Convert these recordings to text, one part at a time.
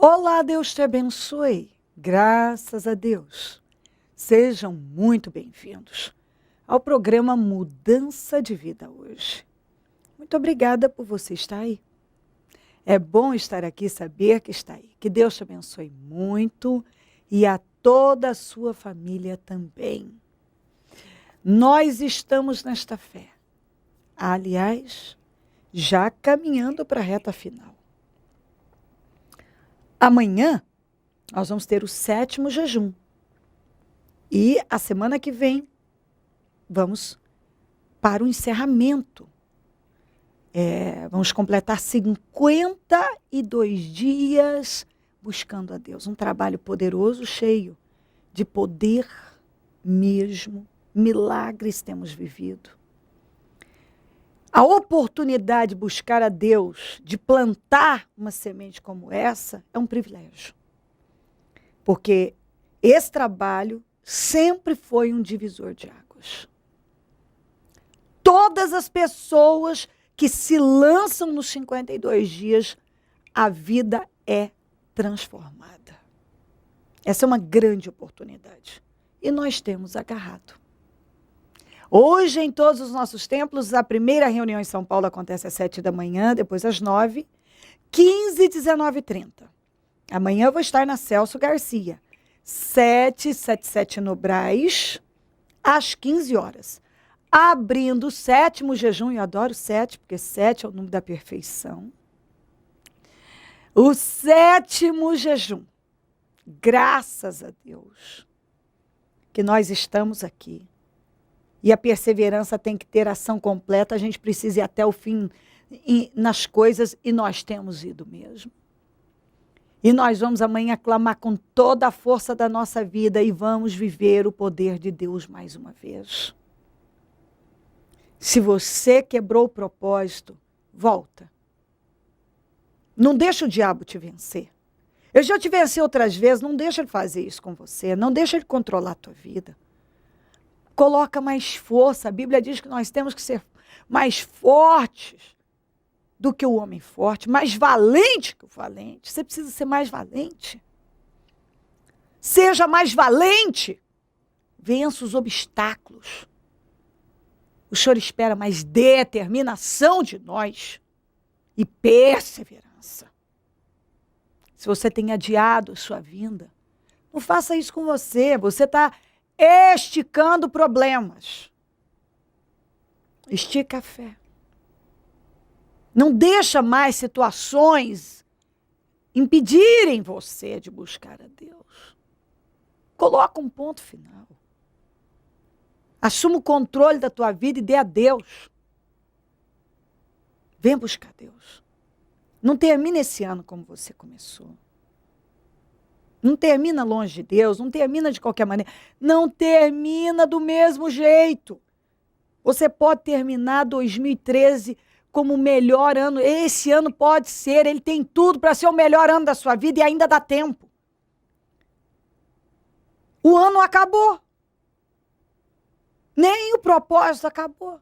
Olá, Deus te abençoe. Graças a Deus. Sejam muito bem-vindos ao programa Mudança de Vida hoje. Muito obrigada por você estar aí. É bom estar aqui e saber que está aí. Que Deus te abençoe muito e a toda a sua família também. Nós estamos nesta fé. Aliás, já caminhando para a reta final. Amanhã, nós vamos ter o 7º jejum. E a semana que vem, vamos para o encerramento. Vamos completar 52 dias buscando a Deus. Um trabalho poderoso, cheio de poder mesmo. Milagres temos vivido. A oportunidade de buscar a Deus, de plantar uma semente como essa, é um privilégio. Porque esse trabalho sempre foi um divisor de águas. Todas as pessoas que se lançam nos 52 dias, a vida é transformada. Essa é uma grande oportunidade. E nós temos agarrado. Hoje, em todos os nossos templos, a primeira reunião em São Paulo acontece às 7 da manhã, depois às 9, 15 e 19h30. Amanhã eu vou estar na Celso Garcia, 777 no Brás, às 15 horas. Abrindo o 7º jejum, eu adoro 7, porque 7 é o número da perfeição. O 7º jejum, graças a Deus, que nós estamos aqui. E a perseverança tem que ter ação completa, a gente precisa ir até o fim nas coisas, e nós temos ido mesmo. E nós vamos amanhã clamar com toda a força da nossa vida e vamos viver o poder de Deus mais uma vez. Se você quebrou o propósito, volta. Não deixa o diabo te vencer. Eu já te venci outras vezes, não deixa ele fazer isso com você, não deixa ele controlar a tua vida. Coloca mais força. A Bíblia diz que nós temos que ser mais fortes do que o homem forte, mais valente que o valente. Você precisa ser mais valente. Seja mais valente. Vença os obstáculos. O Senhor espera mais determinação de nós e perseverança. Se você tem adiado a sua vinda, não faça isso com você. Você está esticando problemas. Estica a fé. Não deixa mais situações impedirem você de buscar a Deus. Coloca um ponto final. Assuma o controle da tua vida e dê a Deus. Venha buscar Deus. Não termina esse ano como você começou. Não termina longe de Deus, não termina de qualquer maneira. Não termina do mesmo jeito. Você pode terminar 2013 como o melhor ano. Esse ano pode ser, ele tem tudo para ser o melhor ano da sua vida e ainda dá tempo. O ano acabou. Nem o propósito acabou.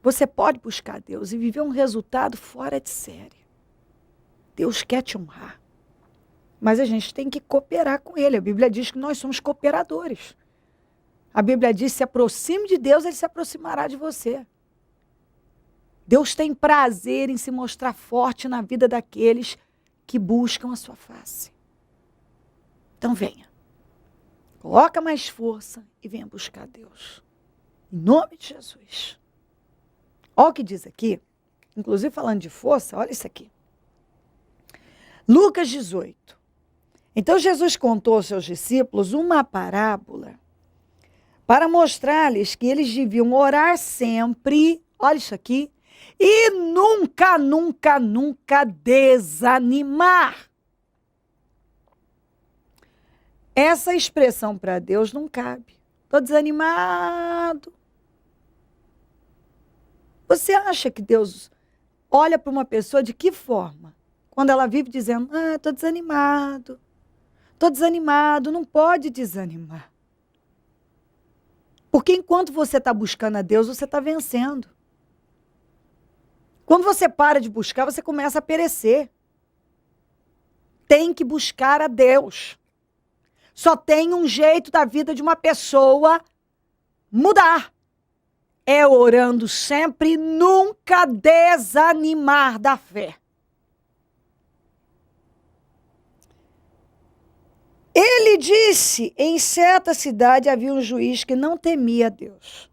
Você pode buscar Deus e viver um resultado fora de série. Deus quer te honrar. Mas a gente tem que cooperar com Ele. A Bíblia diz que nós somos cooperadores. A Bíblia diz, se aproxime de Deus, Ele se aproximará de você. Deus tem prazer em se mostrar forte na vida daqueles que buscam a sua face. Então venha. Coloca mais força e venha buscar Deus. Em nome de Jesus. Olha o que diz aqui. Inclusive falando de força, olha isso aqui. Lucas 18. Então Jesus contou aos seus discípulos uma parábola para mostrar-lhes que eles deviam orar sempre, olha isso aqui, e nunca, nunca, nunca desanimar. Essa expressão para Deus não cabe. Estou desanimado. Você acha que Deus olha para uma pessoa de que forma? Quando ela vive dizendo, estou desanimado. Estou desanimado, não pode desanimar. Porque enquanto você está buscando a Deus, você está vencendo. Quando você para de buscar, você começa a perecer. tem que buscar a Deus. Só tem um jeito da vida de uma pessoa mudar. É orando sempre, nunca desanimar da fé. Ele disse, em certa cidade havia um juiz que não temia a Deus,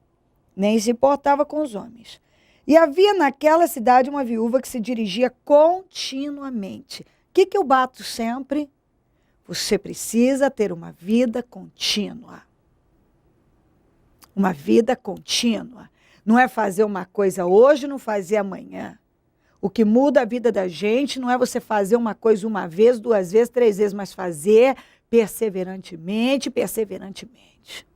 nem se importava com os homens. E havia naquela cidade uma viúva que se dirigia continuamente. O que eu bato sempre? Você precisa ter uma vida contínua. Uma vida contínua. Não é fazer uma coisa hoje, não fazer amanhã. O que muda a vida da gente não é você fazer uma coisa uma vez, 2 vezes, 3 vezes, mas fazer perseverantemente, perseverantemente.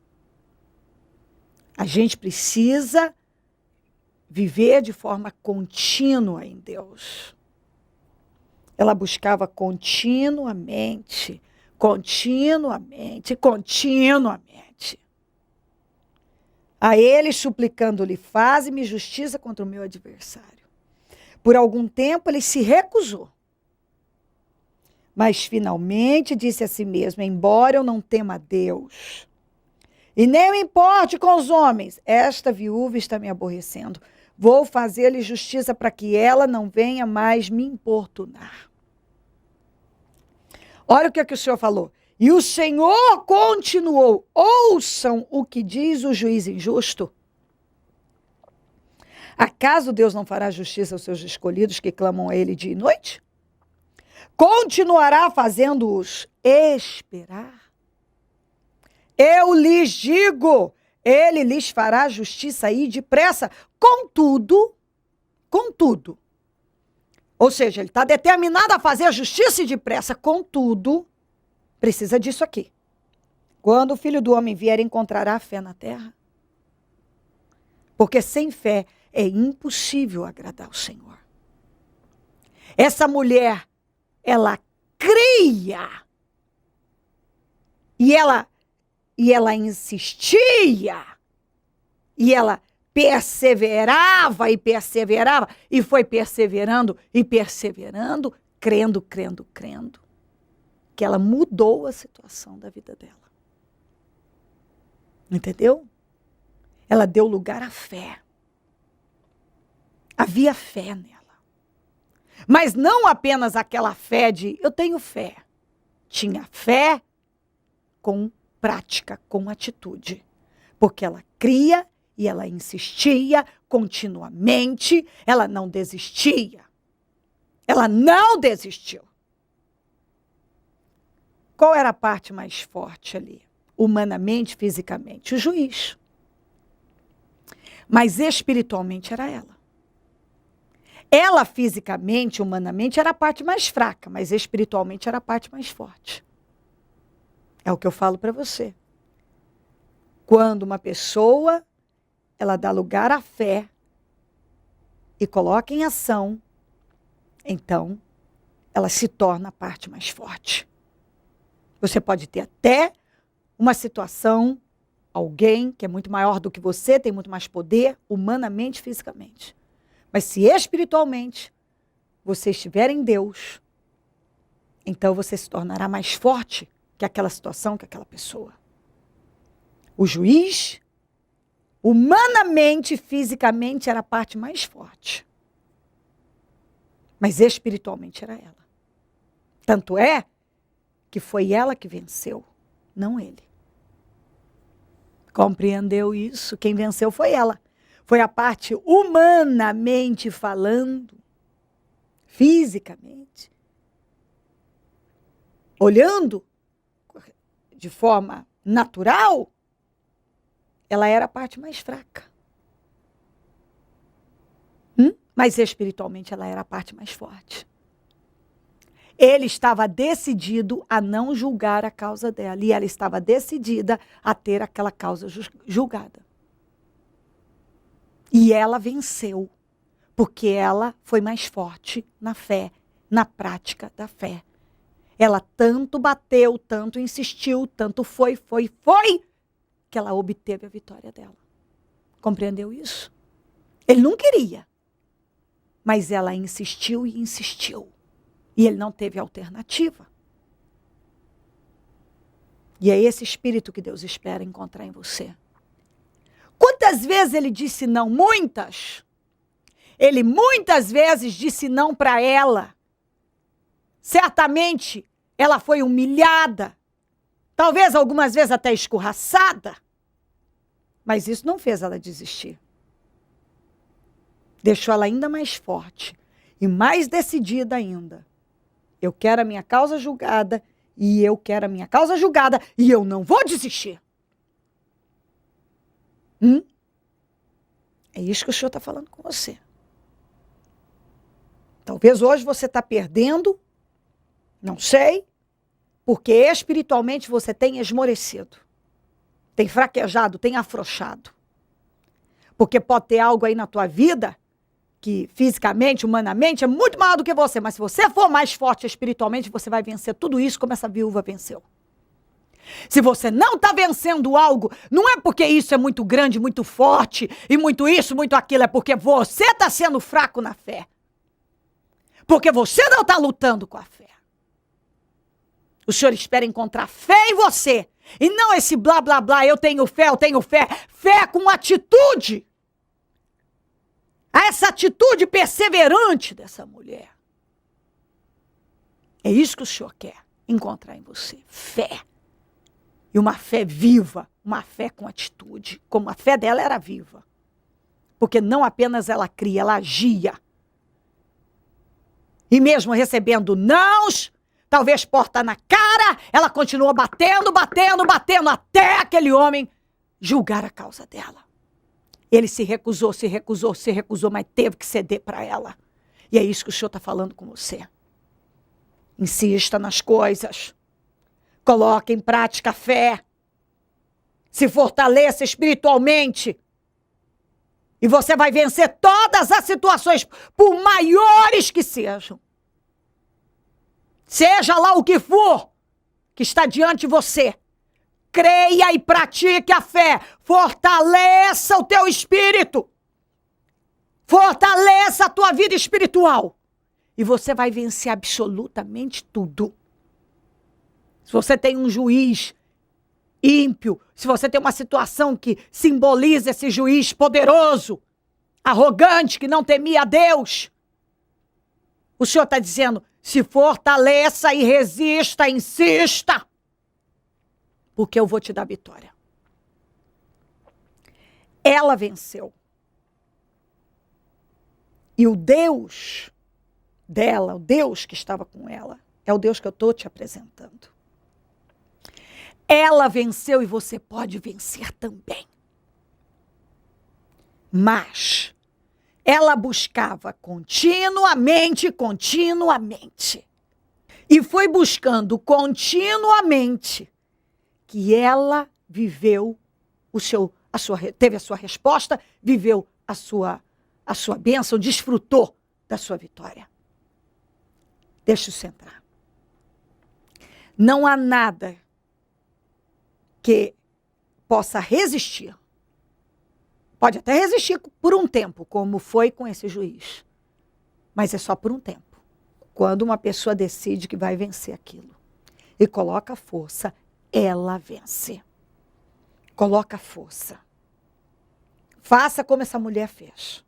A gente precisa viver de forma contínua em Deus. Ela buscava continuamente. A ele, suplicando-lhe, faze-me justiça contra o meu adversário. Por algum tempo ele se recusou. Mas finalmente disse a si mesmo, embora eu não tema a Deus, e nem me importe com os homens, esta viúva está me aborrecendo. Vou fazer-lhe justiça para que ela não venha mais me importunar. Olha o que o Senhor falou. E o Senhor continuou. Ouçam o que diz o juiz injusto. Acaso Deus não fará justiça aos seus escolhidos que clamam a ele dia e noite? Continuará fazendo-os esperar? Eu lhes digo, ele lhes fará justiça aí depressa. Contudo, ou seja, ele está determinado a fazer a justiça e depressa, contudo, precisa disso aqui. Quando o Filho do Homem vier, encontrará fé na terra? Porque sem fé é impossível agradar o Senhor. Essa mulher, ela cria. E ela insistia. E ela perseverava, e foi perseverando, crendo, que ela mudou a situação da vida dela. Entendeu? Ela deu lugar à fé. Havia fé nela. Mas não apenas aquela fé de eu tenho fé. Tinha fé com prática, com atitude. Porque ela cria e ela insistia continuamente, ela não desistia. Ela não desistiu. Qual era a parte mais forte ali? Humanamente, fisicamente, o juiz. Mas espiritualmente era ela. Ela fisicamente, humanamente, era a parte mais fraca, mas espiritualmente era a parte mais forte. É o que eu falo para você. Quando uma pessoa, ela dá lugar à fé e coloca em ação, então ela se torna a parte mais forte. Você pode ter até uma situação, alguém que é muito maior do que você, tem muito mais poder, humanamente, fisicamente. Mas se espiritualmente você estiver em Deus, então você se tornará mais forte que aquela situação, que aquela pessoa. O juiz, humanamente, fisicamente, era a parte mais forte. Mas espiritualmente era ela. Tanto é que foi ela que venceu, não ele. Compreendeu isso? Quem venceu foi ela. Foi a parte humanamente falando, fisicamente, olhando de forma natural, ela era a parte mais fraca. Mas espiritualmente ela era a parte mais forte. Ele estava decidido a não julgar a causa dela. E ela estava decidida a ter aquela causa julgada. E ela venceu. Porque ela foi mais forte na fé, na prática da fé. Ela tanto bateu, tanto insistiu, tanto foi, que ela obteve a vitória dela. Compreendeu isso? Ele não queria. Mas ela insistiu e insistiu. E ele não teve alternativa. E é esse espírito que Deus espera encontrar em você. Quantas vezes ele disse não? Muitas. Ele muitas vezes disse não para ela. Certamente ela foi humilhada. Talvez algumas vezes até escorraçada. Mas isso não fez ela desistir. Deixou ela ainda mais forte e mais decidida ainda. Eu quero a minha causa julgada e eu quero a minha causa julgada e eu não vou desistir. É isso que o Senhor está falando com você. Talvez hoje você está perdendo, não sei, porque espiritualmente você tem esmorecido, tem fraquejado, tem afrouxado. Porque pode ter algo aí na tua vida que fisicamente, humanamente, é muito maior do que você. Mas se você for mais forte espiritualmente, você vai vencer tudo isso como essa viúva venceu. Se você não está vencendo algo, não é porque isso é muito grande, muito forte, e muito isso, muito aquilo. É porque você está sendo fraco na fé. Porque você não está lutando com a fé. O Senhor espera encontrar fé em você. E não esse blá, blá, blá, eu tenho fé, eu tenho fé. Fé com atitude. Essa atitude perseverante dessa mulher. É isso que o Senhor quer encontrar em você. Fé. E uma fé viva, uma fé com atitude. Como a fé dela era viva. Porque não apenas ela cria, ela agia. E mesmo recebendo nãos, talvez porta na cara, ela continuou batendo, batendo, batendo, até aquele homem julgar a causa dela. Ele se recusou, mas teve que ceder para ela. E é isso que o Senhor está falando com você. Insista nas coisas. Coloque em prática a fé. Se fortaleça espiritualmente. E você vai vencer todas as situações, por maiores que sejam. Seja lá o que for que está diante de você. Creia e pratique a fé. Fortaleça o teu espírito. Fortaleça a tua vida espiritual. E você vai vencer absolutamente tudo. Se você tem um juiz ímpio, se você tem uma situação que simboliza esse juiz poderoso, arrogante, que não temia a Deus, o Senhor está dizendo, se fortaleça e resista, insista, porque eu vou te dar vitória. Ela venceu. E o Deus dela, o Deus que estava com ela, é o Deus que eu estou te apresentando. Ela venceu e você pode vencer também. Mas ela buscava continuamente. E foi buscando continuamente que ela viveu teve a sua resposta, viveu a sua bênção, desfrutou da sua vitória. Deixa isso entrar. Não há nada que possa resistir. Pode até resistir por um tempo, como foi com esse juiz. Mas é só por um tempo. Quando uma pessoa decide que vai vencer aquilo e coloca força, ela vence. Coloca força. Faça como essa mulher fez.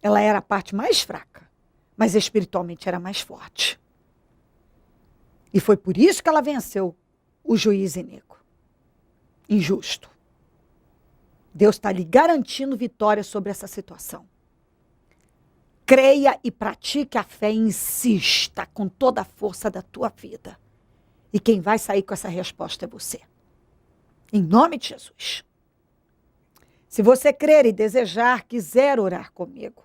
Ela era a parte mais fraca, mas espiritualmente era mais forte. E foi por isso que ela venceu o juiz iníquo. Injusto. Deus está lhe garantindo vitória sobre essa situação. Creia e pratique a fé, insista com toda a força da tua vida. E quem vai sair com essa resposta é você. Em nome de Jesus. Se você crer e desejar, quiser orar comigo,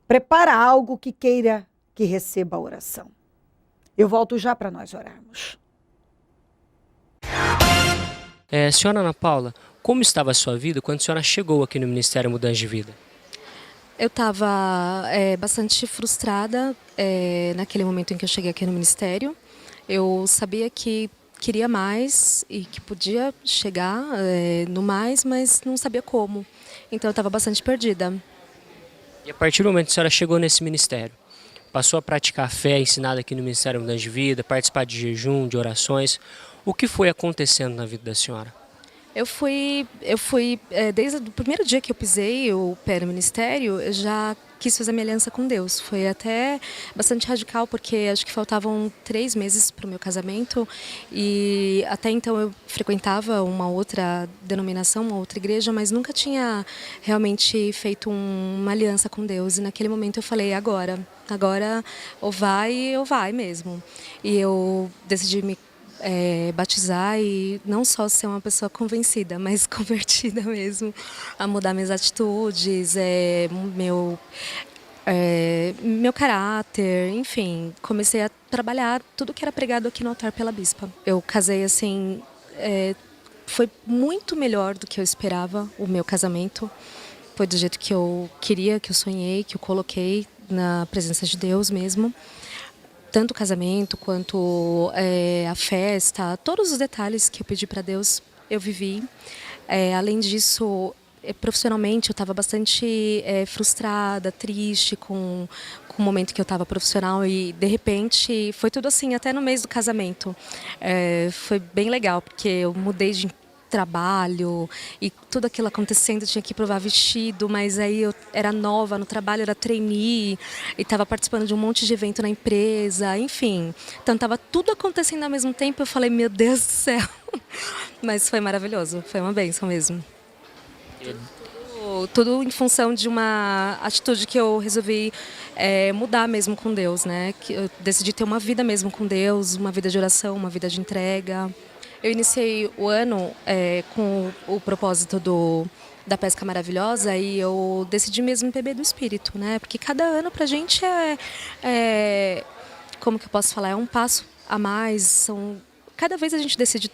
prepara algo que queira que receba a oração. Eu volto já para nós orarmos. Senhora Ana Paula, como estava a sua vida quando a senhora chegou aqui no Ministério Mudança de Vida? Eu estava bastante frustrada naquele momento em que eu cheguei aqui no Ministério. Eu sabia que queria mais e que podia chegar no mais, mas não sabia como. Então eu estava bastante perdida. E a partir do momento que a senhora chegou nesse ministério, passou a praticar a fé ensinada aqui no Ministério Mudança de Vida, participar de jejum, de orações. O que foi acontecendo na vida da senhora? Desde o primeiro dia que eu pisei o pé no ministério, eu já quis fazer minha aliança com Deus. Foi até bastante radical, porque acho que faltavam 3 meses para o meu casamento e até então eu frequentava uma outra denominação, uma outra igreja, mas nunca tinha realmente feito uma aliança com Deus. E naquele momento eu falei, agora ou vai mesmo. E eu decidi me batizar e não só ser uma pessoa convencida, mas convertida mesmo, a mudar minhas atitudes, meu caráter, enfim, comecei a trabalhar tudo que era pregado aqui no altar pela bispa. Eu casei assim, foi muito melhor do que eu esperava o meu casamento, foi do jeito que eu queria, que eu sonhei, que eu coloquei na presença de Deus mesmo. Tanto o casamento quanto a festa, todos os detalhes que eu pedi para Deus, eu vivi. Além disso, profissionalmente, eu estava bastante frustrada, triste com o momento que eu estava profissional e, de repente, foi tudo assim, até no mês do casamento. Foi bem legal, porque eu mudei de trabalho e tudo aquilo acontecendo, eu tinha que provar vestido, mas aí eu era nova no trabalho, era trainee e estava participando de um monte de evento na empresa, enfim. Então estava tudo acontecendo ao mesmo tempo, eu falei, meu Deus do céu. Mas foi maravilhoso, foi uma bênção mesmo. Tudo em função de uma atitude que eu resolvi mudar mesmo com Deus, né? Que eu decidi ter uma vida mesmo com Deus, uma vida de oração, uma vida de entrega. Eu iniciei o ano com o propósito da Pesca Maravilhosa e eu decidi mesmo beber do Espírito, né? Porque cada ano pra gente como que eu posso falar, é um passo a mais, cada vez a gente decide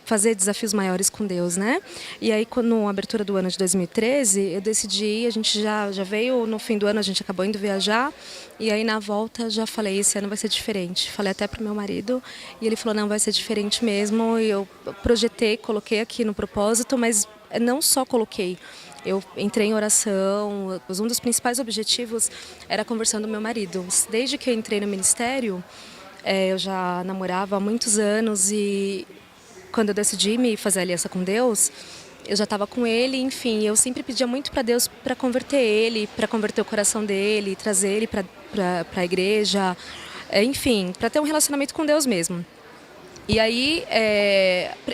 fazer desafios maiores com Deus, né? E aí, na abertura do ano de 2013, eu decidi, a gente já veio no fim do ano, a gente acabou indo viajar, e aí na volta já falei, esse ano vai ser diferente. Falei até pro meu marido, e ele falou, não, vai ser diferente mesmo, e eu projetei, coloquei aqui no propósito, mas não só coloquei, eu entrei em oração, um dos principais objetivos era a conversão do meu marido. Desde que eu entrei no ministério, eu já namorava há muitos anos e quando eu decidi me fazer aliança com Deus, eu já estava com ele, enfim, eu sempre pedia muito para Deus para converter ele, para converter o coração dele, trazer ele para a igreja, enfim, para ter um relacionamento com Deus mesmo. E aí,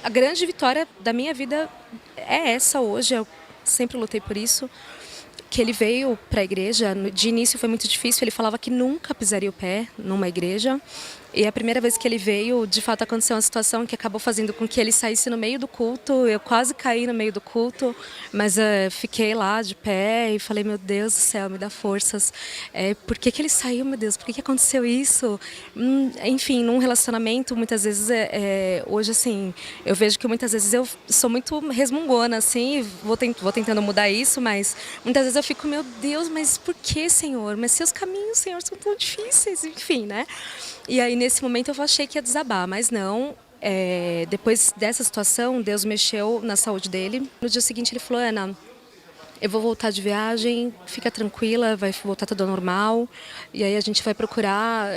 a grande vitória da minha vida é essa hoje, eu sempre lutei por isso, que ele veio para a igreja. De início foi muito difícil, ele falava que nunca pisaria o pé numa igreja. E a primeira vez que ele veio, de fato aconteceu uma situação que acabou fazendo com que ele saísse no meio do culto. Eu quase caí no meio do culto, mas fiquei lá de pé e falei, meu Deus do céu, me dá forças. Por que ele saiu, meu Deus? Por que aconteceu isso? Enfim, num relacionamento, muitas vezes, hoje assim, eu vejo que muitas vezes eu sou muito resmungona, assim, vou tentando mudar isso, mas muitas vezes eu fico, meu Deus, mas por que, Senhor? Mas seus caminhos, Senhor, são tão difíceis, enfim, né? E aí, nesse momento, eu achei que ia desabar, mas não. Depois dessa situação, Deus mexeu na saúde dele. No dia seguinte, ele falou, Ana, eu vou voltar de viagem, fica tranquila, vai voltar tudo ao normal. E aí a gente vai procurar,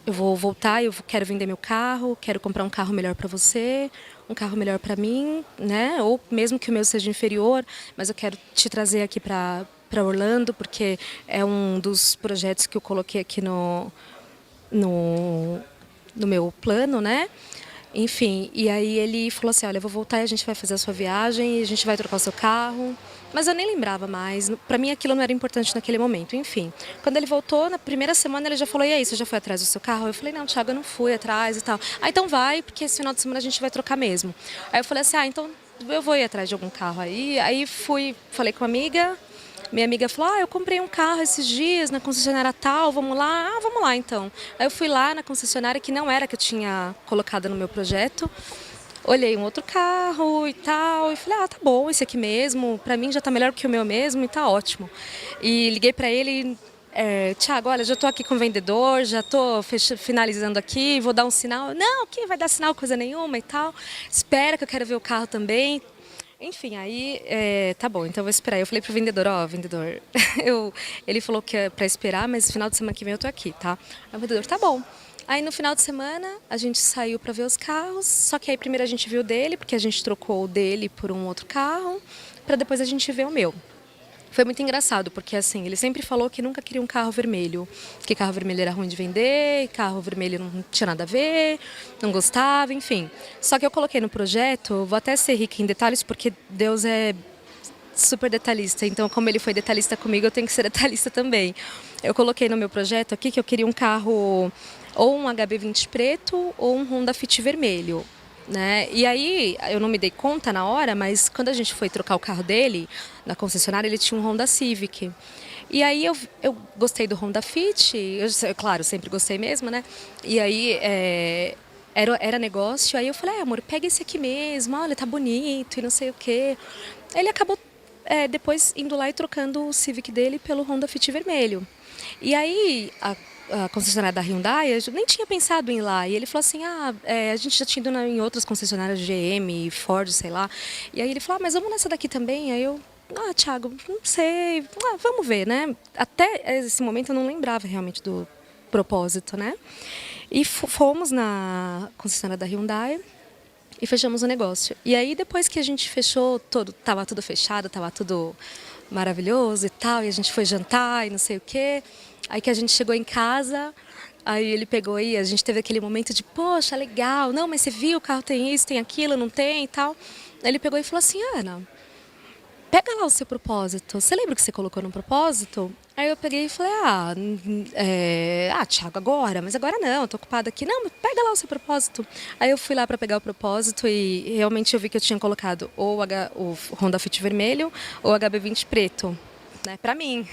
eu vou voltar, eu quero vender meu carro, quero comprar um carro melhor para você, um carro melhor para mim, né? Ou mesmo que o meu seja inferior, mas eu quero te trazer aqui para Orlando, porque é um dos projetos que eu coloquei aqui no meu plano, né? Enfim, e aí ele falou assim, olha, eu vou voltar e a gente vai fazer a sua viagem e a gente vai trocar o seu carro. Mas eu nem lembrava mais, para mim aquilo não era importante naquele momento, enfim. Quando ele voltou, na primeira semana ele já falou, e aí, você já foi atrás do seu carro? Eu falei, não, Thiago, eu não fui atrás e tal. Ah, então vai, porque esse final de semana a gente vai trocar mesmo. Aí eu falei assim, então eu vou ir atrás de algum carro aí. Aí falei com a amiga. Minha amiga falou, eu comprei um carro esses dias na concessionária tal, vamos lá? Ah, vamos lá então. Aí eu fui lá na concessionária, que não era que eu tinha colocado no meu projeto, olhei um outro carro e tal, e falei, tá bom, esse aqui mesmo, pra mim já tá melhor que o meu mesmo e tá ótimo. E liguei pra ele, Thiago, olha, já tô aqui com o vendedor, já tô finalizando aqui, vou dar um sinal. Não, que vai dar sinal, coisa nenhuma e tal. Espera que eu quero ver o carro também. Enfim, aí, tá bom, então eu vou esperar. Eu falei pro vendedor, ó, vendedor, ele falou que é pra esperar, mas no final de semana que vem eu tô aqui, tá? Aí o vendedor, tá bom. Aí no final de semana a gente saiu pra ver os carros, só que aí primeiro a gente viu o dele, porque a gente trocou o dele por um outro carro, pra depois a gente ver o meu. Foi muito engraçado, porque assim, ele sempre falou que nunca queria um carro vermelho, que carro vermelho era ruim de vender, carro vermelho não tinha nada a ver, não gostava, enfim. Só que eu coloquei no projeto, vou até ser rica em detalhes, porque Deus é super detalhista, então como ele foi detalhista comigo, eu tenho que ser detalhista também. Eu coloquei no meu projeto aqui que eu queria um carro ou um HB20 preto ou um Honda Fit vermelho. Né? E aí, eu não me dei conta na hora, mas quando a gente foi trocar o carro dele, na concessionária, ele tinha um Honda Civic. E aí eu gostei do Honda Fit, claro, sempre gostei mesmo, né? E aí era negócio, aí eu falei, amor, pega esse aqui mesmo, olha, tá bonito e não sei o quê. Ele acabou depois indo lá e trocando o Civic dele pelo Honda Fit vermelho. E aí, a concessionária da Hyundai, eu nem tinha pensado em ir lá. E ele falou assim, a gente já tinha ido em outras concessionárias, GM, Ford, sei lá. E aí ele falou, mas vamos nessa daqui também? Aí eu, Thiago, não sei, vamos ver, né? Até esse momento eu não lembrava realmente do propósito, né? E fomos na concessionária da Hyundai e fechamos o negócio. E aí depois que a gente fechou, tava tudo fechado, tava tudo maravilhoso e tal, e a gente foi jantar e não sei o quê. Aí que a gente chegou em casa, aí ele pegou e a gente teve aquele momento de, poxa, legal, não, mas você viu, o carro tem isso, tem aquilo, não tem e tal. Aí ele pegou e falou assim, Ana, pega lá o seu propósito. Você lembra que você colocou no propósito? Aí eu peguei e falei, Thiago, agora? Mas agora não, eu tô ocupada aqui. Não, mas pega lá o seu propósito. Aí eu fui lá para pegar o propósito e realmente eu vi que eu tinha colocado ou o Honda Fit vermelho ou o HB20 preto. Né, para mim.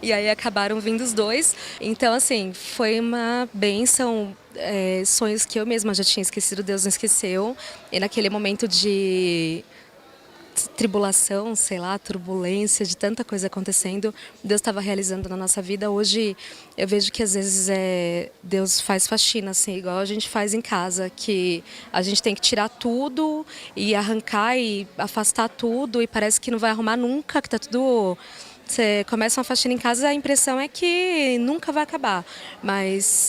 E aí acabaram vindo os dois. Então, assim, foi uma bênção, sonhos que eu mesma já tinha esquecido, Deus não esqueceu. E naquele momento de tribulação, sei lá, turbulência, de tanta coisa acontecendo, Deus estava realizando na nossa vida. Hoje eu vejo que às vezes Deus faz faxina, assim, igual a gente faz em casa, que a gente tem que tirar tudo e arrancar e afastar tudo e parece que não vai arrumar nunca, que tá tudo... Você começa uma faxina em casa, a impressão é que nunca vai acabar.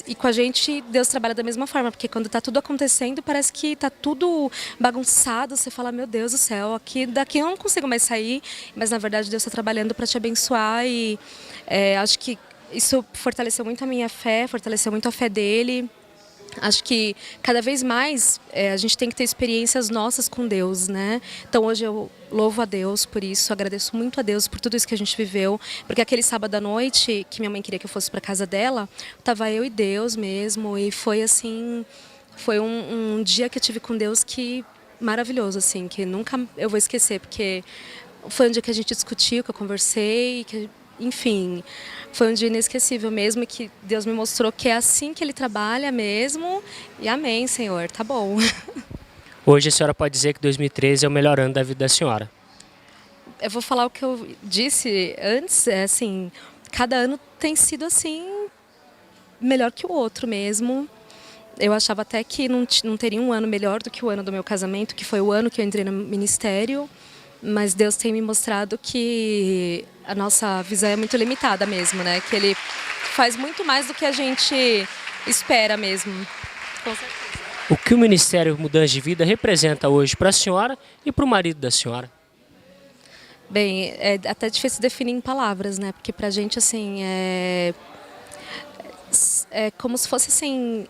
E com a gente, Deus trabalha da mesma forma, porque quando está tudo acontecendo, parece que está tudo bagunçado. Você fala, meu Deus do céu, daqui eu não consigo mais sair. Mas na verdade, Deus está trabalhando para te abençoar e acho que isso fortaleceu muito a minha fé, fortaleceu muito a fé dele. Acho que cada vez mais a gente tem que ter experiências nossas com Deus, né? Então hoje eu louvo a Deus por isso, agradeço muito a Deus por tudo isso que a gente viveu, porque aquele sábado à noite, que minha mãe queria que eu fosse para casa dela, tava eu e Deus mesmo, e foi assim, foi um dia que eu tive com Deus que maravilhoso, assim, que nunca eu vou esquecer, porque foi um dia que a gente discutiu, que eu conversei, enfim, foi um dia inesquecível mesmo, e que Deus me mostrou que é assim que Ele trabalha mesmo. E amém, Senhor, tá bom. Hoje a senhora pode dizer que 2013 é o melhor ano da vida da senhora. Eu vou falar o que eu disse antes, assim, cada ano tem sido assim, melhor que o outro mesmo. Eu achava até que não teria um ano melhor do que o ano do meu casamento, que foi o ano que eu entrei no ministério. Mas Deus tem me mostrado que a nossa visão é muito limitada mesmo, né? Que Ele faz muito mais do que a gente espera mesmo. Com certeza. O que o Ministério Mudança de Vida representa hoje para a senhora e para o marido da senhora? Bem, é até difícil definir em palavras, né? Porque pra gente, assim, é como se fosse, assim,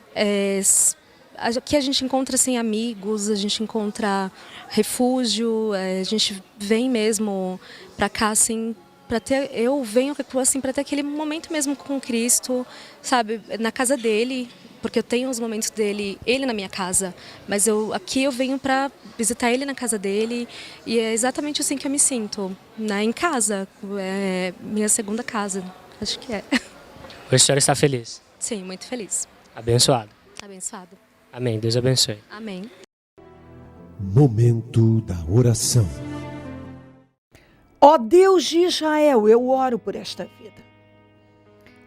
aqui a gente encontra assim, amigos, a gente encontra refúgio, a gente vem mesmo para cá assim, eu venho assim para ter aquele momento mesmo com Cristo, sabe, na casa dele, porque eu tenho os momentos ele na minha casa, mas aqui eu venho para visitar ele na casa dele e é exatamente assim que eu me sinto, né, em casa, é minha segunda casa, acho que é. Hoje a senhora está feliz? Sim, muito feliz. Abençoado? Abençoado. Amém. Deus abençoe. Amém. Momento da oração. Ó Deus de Israel, eu oro por esta vida,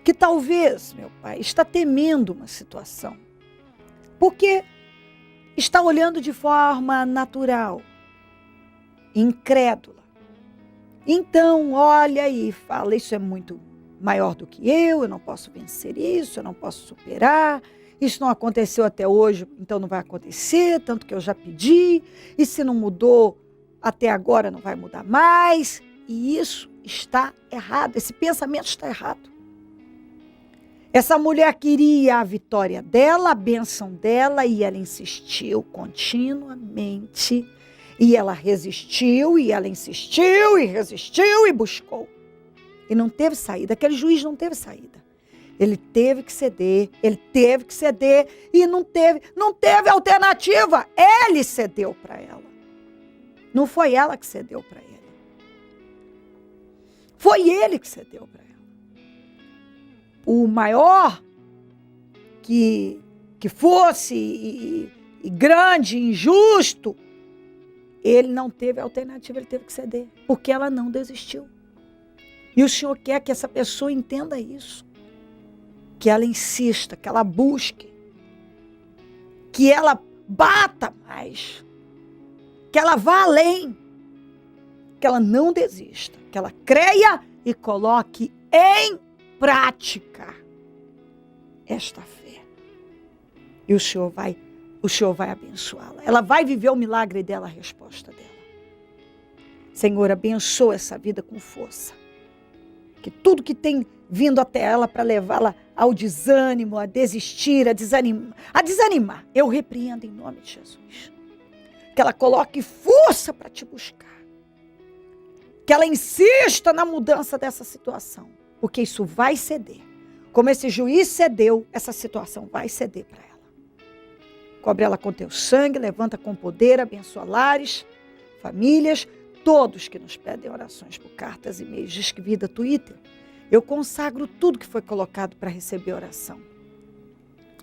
que talvez, meu Pai, está temendo uma situação, porque está olhando de forma natural, incrédula. Então, olha e fala, isso é muito maior do que eu não posso vencer isso, eu não posso superar, isso não aconteceu até hoje, então não vai acontecer, tanto que eu já pedi, e se não mudou até agora não vai mudar mais, e isso está errado, esse pensamento está errado. Essa mulher queria a vitória dela, a bênção dela, e ela insistiu continuamente. E ela resistiu, e ela insistiu, e resistiu, e buscou. E não teve saída, aquele juiz não teve saída. Ele teve que ceder, e não teve alternativa. Ele cedeu para ela. Não foi ela que cedeu para ele. Foi ele que cedeu para ela. O maior que fosse e grande, injusto, ele não teve alternativa, ele teve que ceder, porque ela não desistiu. E o Senhor quer que essa pessoa entenda isso, que ela insista, que ela busque, que ela bata mais, que ela vá além, que ela não desista, que ela creia e coloque em prática esta fé. E o Senhor vai abençoá-la. Ela vai viver o milagre dela, a resposta dela. Senhor, abençoa essa vida com força. Que tudo que tem vindo até ela para levá-la ao desânimo, a desistir, a desanimar, eu repreendo em nome de Jesus. Que ela coloque força para te buscar. Que ela insista na mudança dessa situação. Porque isso vai ceder. Como esse juiz cedeu, essa situação vai ceder para ela. Cobre ela com teu sangue, levanta com poder, abençoa lares, famílias, todos que nos pedem orações por cartas, e-mails, Disque Vida, Twitter. Eu consagro tudo que foi colocado para receber oração.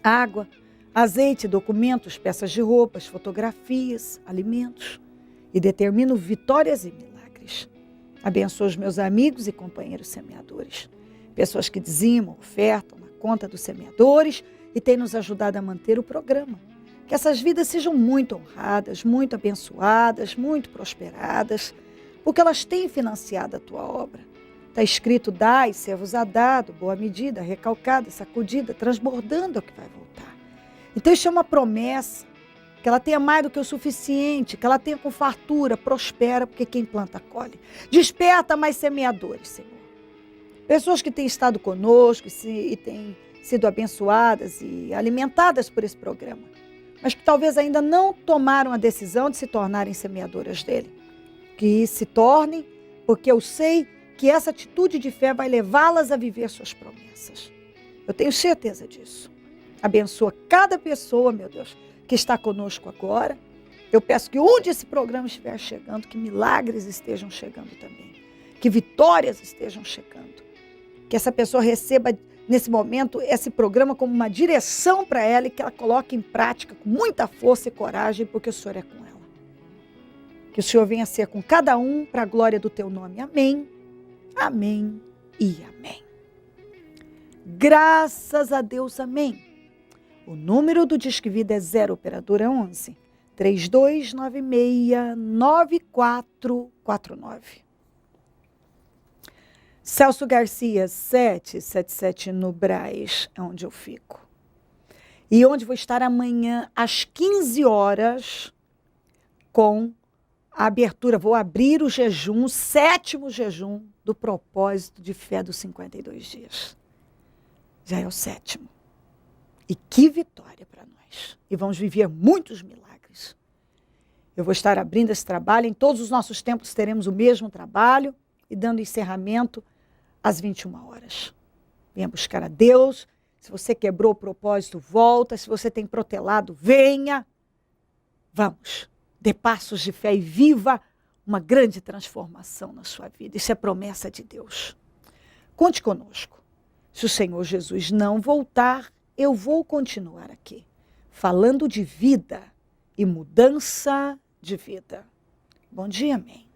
Água, azeite, documentos, peças de roupas, fotografias, alimentos. E determino vitórias e milagres. Abençoa os meus amigos e companheiros semeadores. Pessoas que dizimam, ofertam na conta dos semeadores e têm nos ajudado a manter o programa. Que essas vidas sejam muito honradas, muito abençoadas, muito prosperadas, porque elas têm financiado a tua obra. Está escrito, dai, ser-vos-á dado, boa medida, recalcada, sacudida, transbordando é o que vai voltar. Então isso é uma promessa, que ela tenha mais do que o suficiente, que ela tenha com fartura, prospera, porque quem planta colhe. Desperta mais semeadores, Senhor. Pessoas que têm estado conosco e têm sido abençoadas e alimentadas por esse programa, mas que talvez ainda não tomaram a decisão de se tornarem semeadoras dele. Que se tornem, porque eu sei que essa atitude de fé vai levá-las a viver suas promessas. Eu tenho certeza disso. Abençoa cada pessoa, meu Deus, que está conosco agora. Eu peço que onde esse programa estiver chegando, que milagres estejam chegando também. Que vitórias estejam chegando. Que essa pessoa receba nesse momento esse programa como uma direção para ela e que ela coloque em prática com muita força e coragem, porque o Senhor é com ela. Que o Senhor venha ser com cada um para a glória do teu nome. Amém, amém e amém. Graças a Deus, amém. O número do Disque Vida é 0 operadora 11 3296 9449. Celso Garcia, 777 no Brás, é onde eu fico. E onde vou estar amanhã às 15 horas com a abertura. Vou abrir o jejum, o 7º jejum do propósito de fé dos 52 dias. Já é o 7º. E que vitória para nós. E vamos viver muitos milagres. Eu vou estar abrindo esse trabalho. Em todos os nossos templos teremos o mesmo trabalho e dando encerramento às 21 horas. Venha buscar a Deus. Se você quebrou o propósito, volta. Se você tem protelado, venha. Vamos. Dê passos de fé e viva uma grande transformação na sua vida. Isso é promessa de Deus. Conte conosco. Se o Senhor Jesus não voltar, eu vou continuar aqui, falando de vida e mudança de vida. Bom dia, amém.